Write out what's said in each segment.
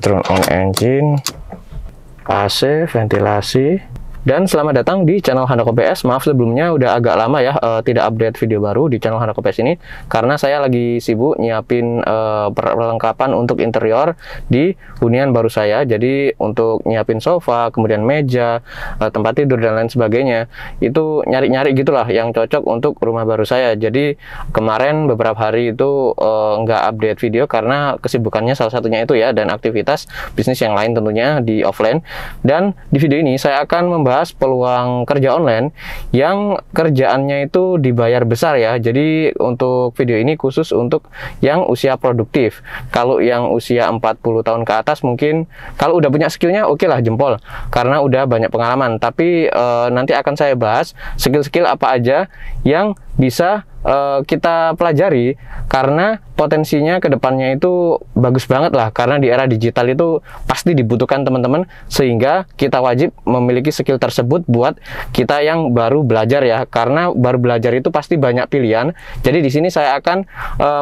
turn on engine, AC, ventilasi. Dan selamat datang di channel Handoko PS. Maaf sebelumnya udah agak lama ya tidak update video baru di channel Handoko PS ini, karena saya lagi sibuk nyiapin perlengkapan untuk interior di hunian baru saya. Jadi untuk nyiapin sofa, kemudian meja, tempat tidur dan lain sebagainya, itu nyari-nyari gitulah yang cocok untuk rumah baru saya. Jadi kemarin beberapa hari itu nggak update video karena kesibukannya salah satunya itu ya, dan aktivitas bisnis yang lain tentunya di offline. Dan di video ini saya akan membahas peluang kerja online yang kerjaannya itu dibayar besar ya. Jadi untuk video ini khusus untuk yang usia produktif. Kalau yang usia 40 tahun ke atas mungkin kalau udah punya skillnya oke lah, jempol, karena udah banyak pengalaman. Tapi nanti akan saya bahas skill-skill apa aja yang bisa kita pelajari, karena potensinya ke depannya itu bagus banget lah, karena di era digital itu pasti dibutuhkan teman-teman, sehingga kita wajib memiliki skill tersebut buat kita yang baru belajar ya, karena baru belajar itu pasti banyak pilihan. Jadi di sini saya akan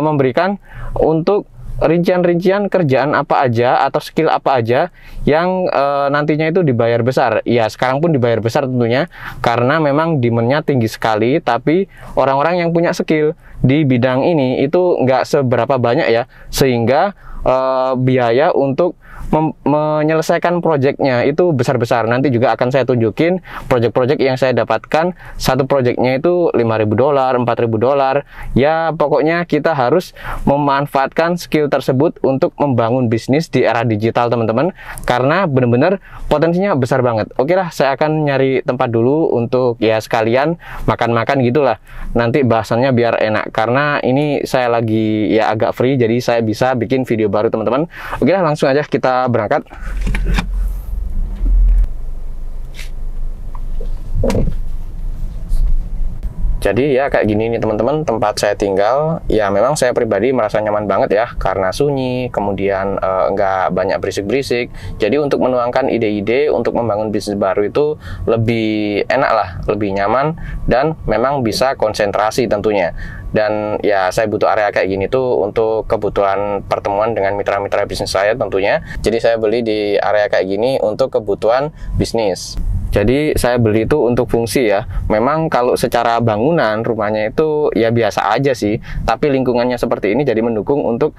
memberikan untuk rincian-rincian kerjaan apa aja atau skill apa aja yang nantinya itu dibayar besar. Ya sekarang pun dibayar besar tentunya, karena memang demand-nya tinggi sekali. Tapi orang-orang yang punya skill di bidang ini itu nggak seberapa banyak ya, sehingga biaya untuk menyelesaikan proyeknya itu besar-besar. Nanti juga akan saya tunjukin proyek-proyek yang saya dapatkan. Satu proyeknya itu $5.000, $4.000. Ya pokoknya kita harus memanfaatkan skill tersebut untuk membangun bisnis di era digital teman-teman, karena benar-benar potensinya besar banget. Oke lah, saya akan nyari tempat dulu untuk ya sekalian makan-makan gitulah. Nanti bahasannya biar enak, karena ini saya lagi ya agak free, jadi saya bisa bikin video baru teman-teman. Oke lah, langsung aja kita berangkat. Jadi ya kayak gini nih teman-teman tempat saya tinggal. Ya memang saya pribadi merasa nyaman banget ya, karena sunyi, kemudian nggak banyak berisik-berisik. Jadi untuk menuangkan ide-ide untuk membangun bisnis baru itu lebih enak lah, lebih nyaman, dan memang bisa konsentrasi tentunya. Dan ya saya butuh area kayak gini tuh untuk kebutuhan pertemuan dengan mitra-mitra bisnis saya tentunya. Jadi saya beli di area kayak gini untuk kebutuhan bisnis. Jadi saya beli itu untuk fungsi ya. Memang kalau secara bangunan rumahnya itu ya biasa aja sih, tapi lingkungannya seperti ini jadi mendukung untuk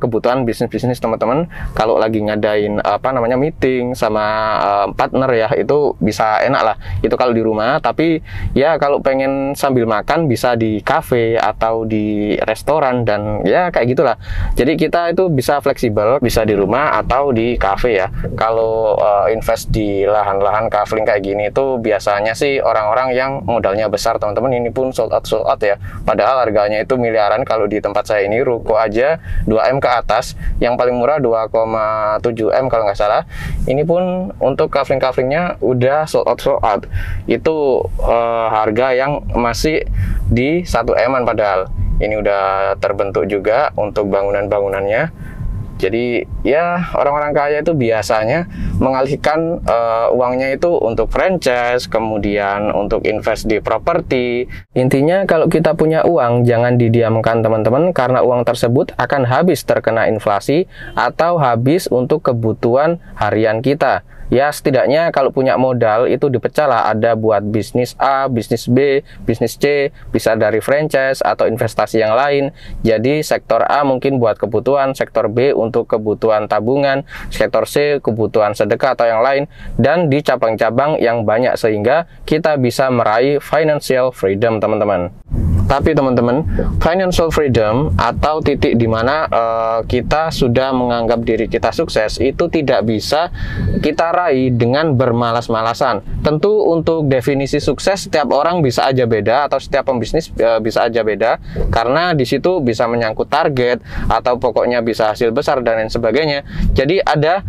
kebutuhan bisnis-bisnis teman-teman. Kalau lagi ngadain apa namanya meeting sama partner ya, itu bisa enak lah itu kalau di rumah. Tapi ya kalau pengen sambil makan bisa di cafe atau di restoran, dan ya kayak gitulah. Jadi kita itu bisa fleksibel, bisa di rumah atau di cafe ya. Kalau invest di lahan-lahan traveling kayak gini itu biasanya sih orang-orang yang modalnya besar teman-teman. Ini pun sold out ya, padahal harganya itu miliaran. Kalau di tempat saya ini ruko aja 2M ke atas, yang paling murah 2,7M kalau nggak salah. Ini pun untuk traveling-travelingnya udah sold out. Itu harga yang masih di 1M-an, padahal ini udah terbentuk juga untuk bangunan-bangunannya. Jadi ya orang-orang kaya itu biasanya mengalihkan uangnya itu untuk franchise, kemudian untuk invest di properti. Intinya kalau kita punya uang jangan didiamkan teman-teman, karena uang tersebut akan habis terkena inflasi atau habis untuk kebutuhan harian kita. Ya setidaknya kalau punya modal itu dipecah lah, ada buat bisnis A, bisnis B, bisnis C, bisa dari franchise atau investasi yang lain. Jadi sektor A mungkin buat kebutuhan, sektor B untuk kebutuhan tabungan, sektor C kebutuhan sedekah atau yang lain, dan di cabang-cabang yang banyak, sehingga kita bisa meraih financial freedom teman-teman. Tapi teman-teman, financial freedom atau titik di mana kita sudah menganggap diri kita sukses itu tidak bisa kita raih dengan bermalas-malasan. Tentu untuk definisi sukses setiap orang bisa aja beda, atau setiap pembisnis bisa aja beda, karena di situ bisa menyangkut target atau pokoknya bisa hasil besar dan lain sebagainya. Jadi ada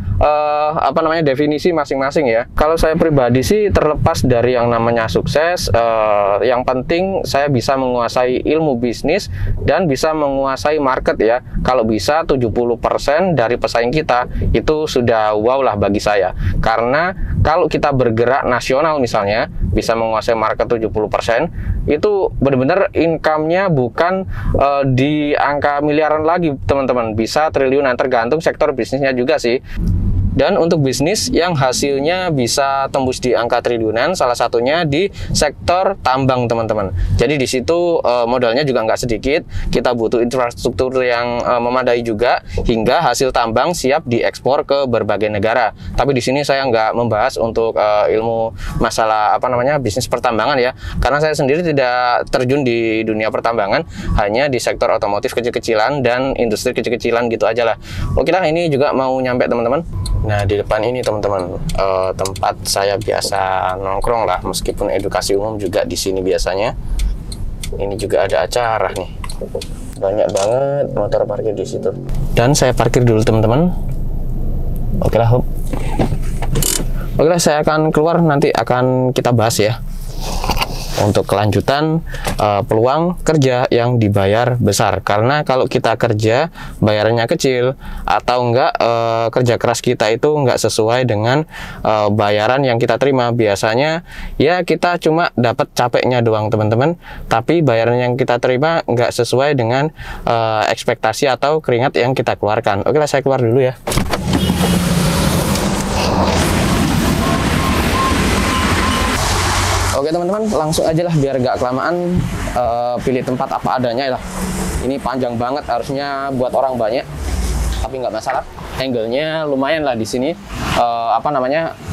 apa namanya definisi masing-masing ya. Kalau saya pribadi sih terlepas dari yang namanya sukses, yang penting saya bisa menguasai menguasai ilmu bisnis dan bisa menguasai market ya. Kalau bisa 70% dari pesaing kita itu sudah wow lah bagi saya. Karena kalau kita bergerak nasional misalnya bisa menguasai market 70%, itu benar-benar income-nya bukan di angka miliaran lagi teman-teman, bisa triliunan, tergantung sektor bisnisnya juga sih. Dan untuk bisnis yang hasilnya bisa tembus di angka triliunan, salah satunya di sektor tambang teman-teman. Jadi di situ modalnya juga nggak sedikit, kita butuh infrastruktur yang memadai juga, hingga hasil tambang siap diekspor ke berbagai negara. Tapi di sini saya nggak membahas untuk ilmu masalah bisnis pertambangan ya, karena saya sendiri tidak terjun di dunia pertambangan, hanya di sektor otomotif kecil-kecilan dan industri kecil-kecilan gitu aja lah. Oke lah, ini juga mau nyampe teman-teman. Nah, di depan ini teman-teman, tempat saya biasa nongkrong lah, meskipun edukasi umum juga di sini biasanya. Ini juga ada acara nih, banyak banget motor parkir di situ. Dan saya parkir dulu teman-teman. Oke lah, saya akan keluar, nanti akan kita bahas ya untuk kelanjutan peluang kerja yang dibayar besar. Karena kalau kita kerja bayarannya kecil atau enggak kerja keras kita itu enggak sesuai dengan bayaran yang kita terima, biasanya ya kita cuma dapat capeknya doang teman-teman, tapi bayaran yang kita terima enggak sesuai dengan ekspektasi atau keringat yang kita keluarkan. Oke lah, saya keluar dulu ya. Oke teman-teman, langsung aja lah biar gak kelamaan, pilih tempat apa adanya lah. Ini panjang banget, harusnya buat orang banyak, tapi nggak masalah. Angle-nya lumayan lah di sini.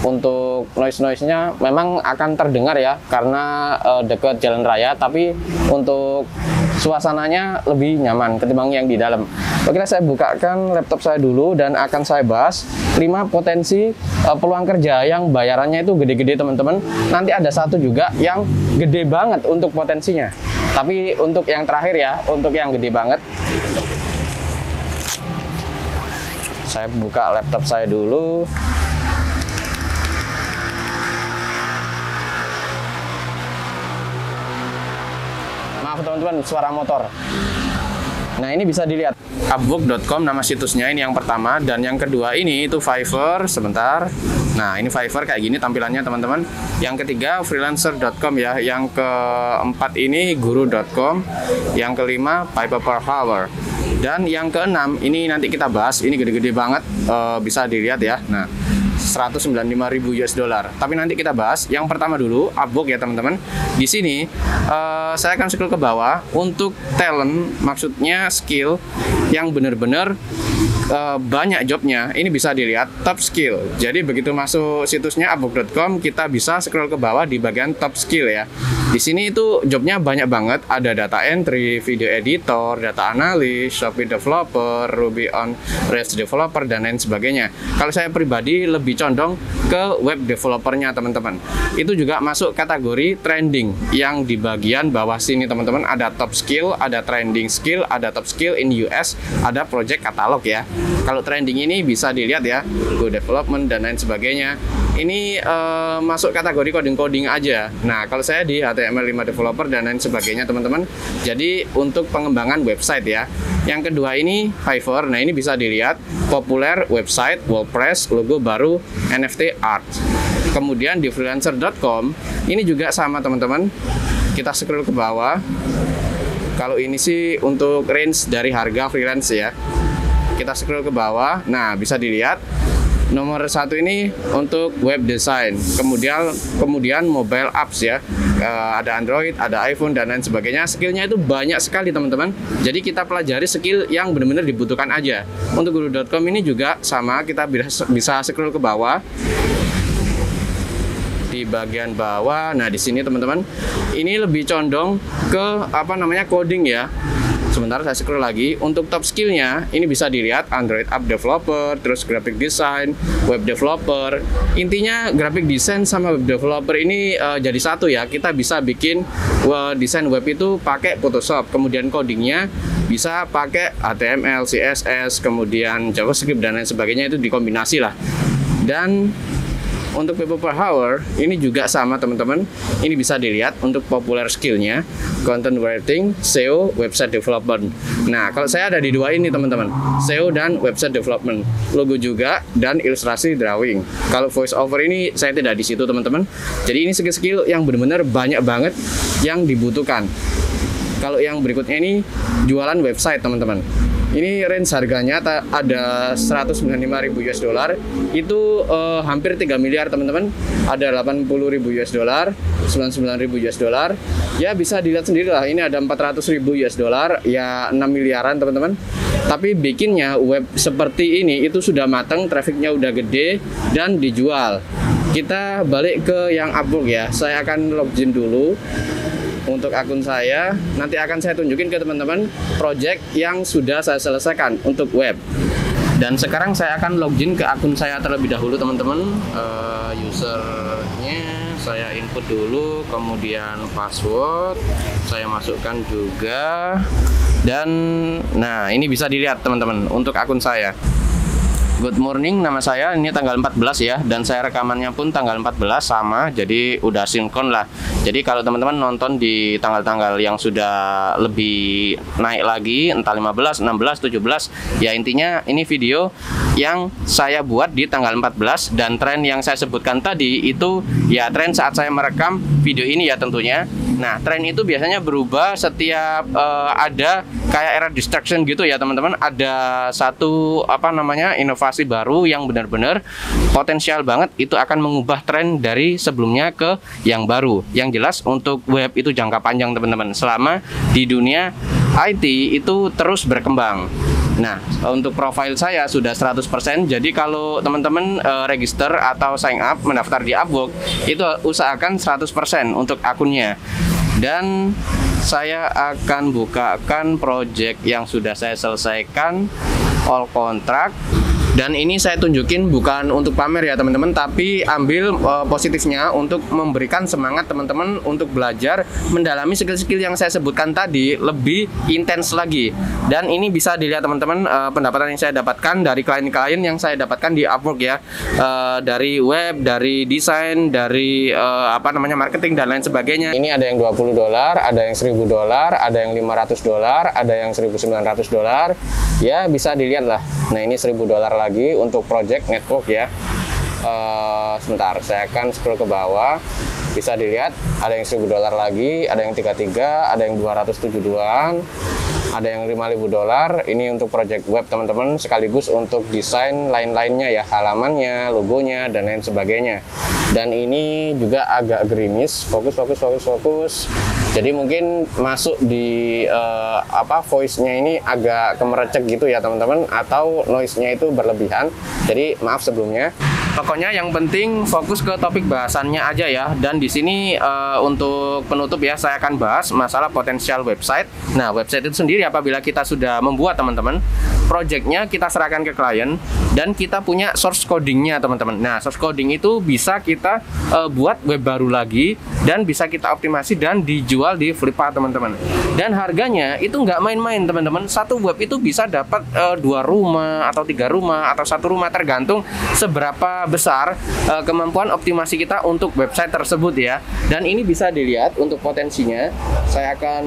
Untuk noise-nya memang akan terdengar ya, karena dekat jalan raya, tapi untuk suasananya lebih nyaman ketimbang yang di dalam. Oke, saya bukakan laptop saya dulu dan akan saya bahas 5 potensi peluang kerja yang bayarannya itu gede-gede teman-teman. Nanti ada satu juga yang gede banget untuk potensinya. Tapi untuk yang terakhir ya, untuk yang gede banget, saya buka laptop saya dulu. Maaf teman-teman, suara motor. Nah, ini bisa dilihat upwork.com nama situsnya, ini yang pertama. Dan yang kedua ini itu Fiverr, sebentar. Nah, ini Fiverr kayak gini tampilannya teman-teman. Yang ketiga freelancer.com ya. Yang keempat ini guru.com. Yang kelima Fiverr per hour. Dan yang keenam ini nanti kita bahas, ini gede-gede banget, bisa dilihat ya. Nah, 195.000 US dollar. Tapi nanti kita bahas. Yang pertama dulu Upwork ya teman-teman. Di sini saya akan scroll ke bawah untuk talent, maksudnya skill yang benar-benar banyak jobnya. Ini bisa dilihat top skill. Jadi begitu masuk situsnya upwork.com, kita bisa scroll ke bawah di bagian top skill ya. Di sini itu jobnya banyak banget. Ada data entry, video editor, data analyst, Shopee developer, Ruby on Rails developer, dan lain sebagainya. Kalau saya pribadi lebih condong ke web developernya teman-teman. Itu juga masuk kategori trending, yang di bagian bawah sini teman-teman ada top skill, ada trending skill, ada top skill in US, ada project katalog ya. Kalau trending ini bisa dilihat ya, Go development dan lain sebagainya. Ini masuk kategori coding-coding aja. Nah, kalau saya di HTML5 developer dan lain sebagainya teman-teman. Jadi untuk pengembangan website ya. Yang kedua ini Fiverr. Nah, ini bisa dilihat populer website, WordPress, logo baru, NFT art. Kemudian di freelancer.com ini juga sama teman-teman. Kita scroll ke bawah. Kalau ini sih untuk range dari harga freelance ya. Kita scroll ke bawah. Nah, bisa dilihat nomor 1 ini untuk web design, kemudian mobile apps ya, ada Android, ada iPhone dan lain sebagainya. Skillnya itu banyak sekali teman-teman. Jadi kita pelajari skill yang benar-benar dibutuhkan aja. Untuk guru.com ini juga sama, kita bisa scroll ke bawah. Di bagian bawah, nah di sini teman-teman, ini lebih condong ke coding ya. Sebentar, saya scroll lagi. Untuk top skillnya ini bisa dilihat Android app developer, terus graphic design, web developer. Intinya graphic design sama web developer ini jadi satu ya. Kita bisa bikin desain web itu pakai Photoshop, kemudian codingnya bisa pakai HTML, CSS, kemudian JavaScript dan lain sebagainya, itu dikombinasi lah. Dan untuk people per hour ini juga sama teman-teman. Ini bisa dilihat untuk popular skillnya, content writing, SEO, website development. Nah, kalau saya ada di dua ini teman-teman, SEO dan website development, logo juga dan ilustrasi drawing. Kalau voice over ini saya tidak di situ teman-teman. Jadi ini skill-skill yang benar-benar banyak banget yang dibutuhkan. Kalau yang berikutnya ini jualan website teman-teman. Ini range harganya ada 195.000 US dollar, itu hampir 3 miliar teman-teman. Ada 80.000 US dollar, 99.000 US dollar. Ya bisa dilihat sendiri lah, ini ada 400.000 US dollar, ya 6 miliaran teman-teman. Tapi bikinnya web seperti ini itu sudah matang, trafficnya udah gede dan dijual. Kita balik ke yang Upwork ya. Saya akan login dulu untuk akun saya, nanti akan saya tunjukin ke teman-teman project yang sudah saya selesaikan untuk web. Dan sekarang saya akan login ke akun saya terlebih dahulu teman-teman. Usernya saya input dulu, kemudian password saya masukkan juga. Dan nah ini bisa dilihat teman-teman untuk akun saya. Good morning, nama saya ini tanggal 14 ya, dan saya rekamannya pun tanggal 14 sama, jadi udah sinkron lah. Jadi kalau teman-teman nonton di tanggal-tanggal yang sudah lebih naik lagi, entah 15, 16, 17, ya intinya ini video yang saya buat di tanggal 14, dan tren yang saya sebutkan tadi itu ya tren saat saya merekam video ini ya tentunya. Nah, tren itu biasanya berubah setiap ada kayak era distraction gitu ya teman-teman. Ada satu inovasi baru yang benar-benar potensial banget, itu akan mengubah tren dari sebelumnya ke yang baru. Yang jelas untuk web itu jangka panjang teman-teman. Selama di dunia IT itu terus berkembang. Nah, untuk profil saya sudah 100%. Jadi kalau teman-teman register atau sign up mendaftar di Upwork, itu usahakan 100% untuk akunnya. Dan saya akan bukakan project yang sudah saya selesaikan, all contract. Dan ini saya tunjukin bukan untuk pamer ya teman-teman, tapi ambil positifnya untuk memberikan semangat teman-teman untuk belajar mendalami skill-skill yang saya sebutkan tadi lebih intens lagi. Dan ini bisa dilihat teman-teman pendapatan yang saya dapatkan dari klien-klien yang saya dapatkan di Upwork ya, dari web, dari desain, dari marketing dan lain sebagainya. Ini ada yang $20, ada yang $1.000, ada yang $500, ada yang $1.900. Ya bisa dilihat lah. Nah ini $1.000 lagi untuk project network ya. Sebentar, saya akan scroll ke bawah. Bisa dilihat ada yang $1.000 lagi, ada yang 33, ada yang 272-an, ada yang $5.000. Ini untuk project web teman-teman, sekaligus untuk desain lain-lainnya ya, halamannya, logonya dan lain sebagainya. Dan ini juga agak gerimis, fokus. Jadi mungkin masuk di voice-nya ini agak kemerecek gitu ya teman-teman, atau noise-nya itu berlebihan. Jadi maaf sebelumnya. Pokoknya yang penting fokus ke topik bahasannya aja ya. Dan di sini untuk penutup ya, saya akan bahas masalah potensial website. Nah, website itu sendiri apabila kita sudah membuat teman-teman, projectnya kita serahkan ke klien dan kita punya source codingnya teman-teman. Nah, source coding itu bisa kita buat web baru lagi dan bisa kita optimasi dan dijual di Flippa teman-teman. Dan harganya itu nggak main-main teman-teman. Satu web itu bisa dapat 2 rumah atau 3 rumah atau 1 rumah, tergantung seberapa besar kemampuan optimasi kita untuk website tersebut ya. Dan ini bisa dilihat untuk potensinya. Saya akan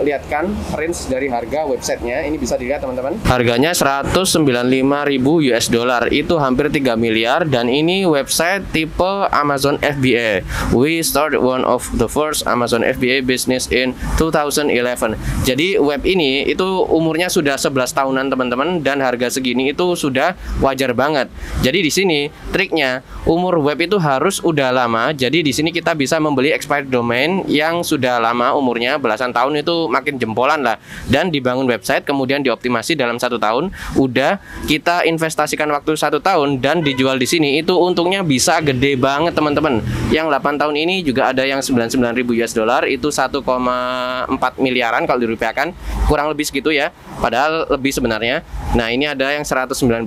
lihatkan range dari harga websitenya. Ini bisa dilihat teman-teman. Harganya 195.000 US dollar, itu hampir 3 miliar. Dan ini website tipe Amazon FBA. We started one of the first Amazon FBA business in 2011. Jadi web ini itu umurnya sudah 11 tahunan teman-teman, dan harga segini itu sudah wajar banget. Jadi di sini triknya, umur web itu harus udah lama. Jadi di sini kita bisa membeli expired domain yang sudah lama umurnya belasan tahun, itu makin jempolan lah. Dan dibangun website kemudian dioptimasi dalam 1 tahun, udah kita investasikan waktu 1 tahun dan dijual di sini, itu untungnya bisa gede banget teman-teman. Yang 8 tahun ini juga ada yang 99.000 US dollar, itu 1,4 miliaran kalau dirupiahkan, kurang lebih segitu ya, padahal lebih sebenarnya. Nah ini ada yang 119.000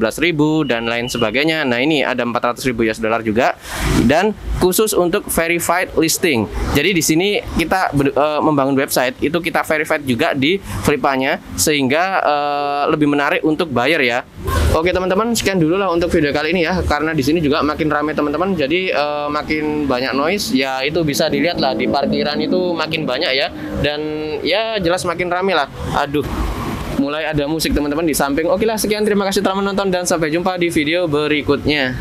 dan lain sebagainya. Nah ini ada 400.000 US dollar juga, dan khusus untuk verified listing. Jadi di sini kita membangun website itu kita verified juga di Flippa-nya, sehingga lebih menarik untuk buyer ya. Oke teman-teman, sekian dulu lah untuk video kali ini ya. Karena di sini juga makin ramai teman-teman, jadi makin banyak noise. Ya itu bisa dilihat lah di parkiran itu makin banyak ya. Dan ya jelas makin ramai lah. Aduh, mulai ada musik teman-teman di samping. Oke lah, sekian, terima kasih telah menonton dan sampai jumpa di video berikutnya.